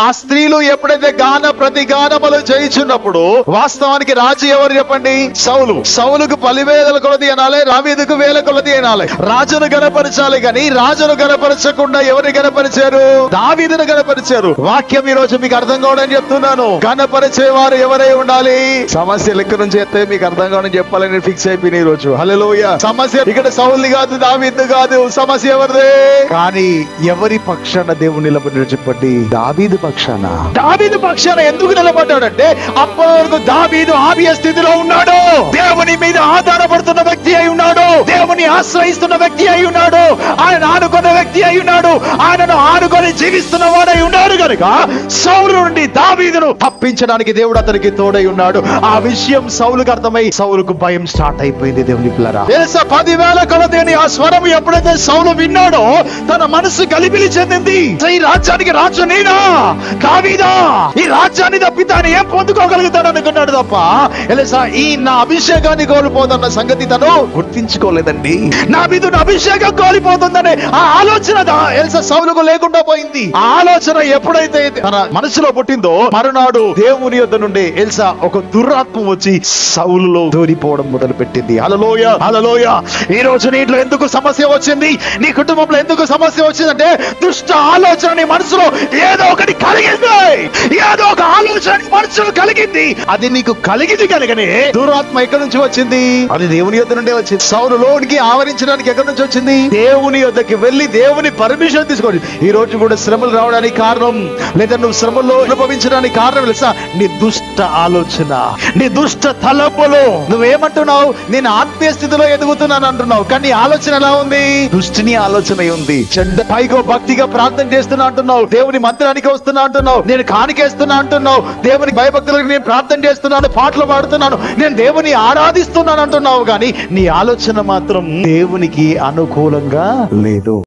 ఆ స్త్రీలు ఎప్పుడైతే ప్రతి గానములు చేయించున్నప్పుడు వాస్తవానికి రాజు ఎవరు చెప్పండి? సౌలు. సౌలుకు 10,000 కొలది అనాలి, దావీదుకు 1000 కొలది అనాలి. రాజును గణపరచాలి, కానీ రాజును గణపరచకుండా ఎవరిని గణపరిచారు? దావీదును గణపరిచారు. వాక్యం ఈ రోజు మీకు అర్థం కావడం చెప్తున్నాను. గణపరిచేవారు ఎవరై ఉండాలి? సమస్యలు ఎక్కడి నుంచి ఎత్తే మీకు అర్థం కావడం చెప్పాలని ఫిక్స్ అయిపోయింది ఈ రోజు. హల్లెలూయా. సమస్య ఇక్కడ సౌలు కాదు, దావీదు కాదు, సమస్య ఎవరిదే? కానీ ఎవరి పక్షాన దేవుడు నిలబడ్డాడు చెప్పండి? దావీదు పక్షాన. దావీదు పక్షాన ఎందుకు నిలబడ్డాడంటే అప్పటి వరకు దావీదు ఆర్య స్థితిలో ఉన్నాడు, దేవుని మీద ఆధారపడుతున్న వ్యక్తి అయి ఉన్నాడు, దేవుని ఆశ్రయిస్తున్న వ్యక్తి అయి ఉన్నాడు, ఆయన ఆనుకున్న వ్యక్తి అయి ఉన్నాడు, ఆయనను ఆనుకొని జీవిస్తున్న వాడై ఉన్నాడు కనుక సౌలు నుండి దావీదును తప్పించడానికి దేవుడు అతనికి తోడై ఉన్నాడు. ఆ విషయం సౌలుకు అర్థమై సౌలుకు భయం స్టార్ట్ అయిపోయింది. దేవుని పిల్లరా, తెలుసా 10,000 కొలది ఆ స్వరం ఎప్పుడైతే సౌలు విన్నాడో తన మనసు గలిబిలి చెందింది. ఈ రాజ్యానికి రాజు నేనా? దావీదా? ఈ రాజ్యాన్ని తప్పి తాను ఏం పొందుకోగలుగుతాడు అనుకున్నాడు తప్ప తెలుసా ఈ నా అభిషేకాన్ని కోల్పోతున్న సంగతి తను గుర్తించుకోలేదండి. నా మీద అభిషేకం కోల్పోతుందనే ఆ ఆలోచన తెలుసా సౌలుకు లేకుండా పోయింది. ఆ ఆలోచన ఎప్పుడైతే తన మనసులో పుట్టిందో మరునాడు దేవుని యొద్ద నుండి ఎల్సా ఒక దురాత్మ వచ్చి సౌలులో దూరిపోవడం మొదలు పెట్టింది. హల్లెలూయా, హల్లెలూయా. ఈ రోజు నీ ఇంట్లో ఎందుకు సమస్య వచ్చింది? నీ కుటుంబంలో ఎందుకు సమస్య వచ్చిందంటే దుష్ట ఆలోచన నీ మనసులో ఏదో ఒకటి కలిగింది, ఏదో ఒక ఆలోచన మనసులో కలిగింది. అది నీకు కలిగింది కనుకనే దురాత్మ ఎక్కడి నుంచి వచ్చింది? అది దేవుని యొద్ద నుండే వచ్చింది. సౌలులోనికి ఆవరించడానికి ఎక్కడి నుంచి వచ్చింది? దేవుని యొద్దకి వెళ్ళి దేవుని పర్మిషన్ తీసుకోండి. ఈ రోజు కూడా శ్రమలు రావడానికి కారణం, లేదా నువ్వు శ్రమల్లో అనుభవించడానికి కారణం తెలుసా? నీ దుష్ట ఆలోచన, నీ దుష్ట తలపులు. నువ్వేమంటున్నావు? నేను ఆత్మీయ స్థితిలో ఎదుగుతున్నాను అంటున్నావు, కానీ ఆలోచన ఎలా ఉంది? దుష్టిని ఆలోచన ఉంది. చెడ్డ పైకో భక్తిగా ప్రార్థన చేస్తున్నా అంటున్నావు, దేవుని మందిరానికి వస్తున్నా అంటున్నావు, నేను కానికేస్తున్నా అంటున్నావు, దేవుని భయభక్తులకు నేను ప్రార్థన చేస్తున్నాను, పాటలు పాడుతున్నాను, నేను దేవుని ఆరాధిస్తున్నాను అంటున్నావు, కానీ నీ ఆలోచన మాత్రం దేవునికి అనుకూలంగా లేదు.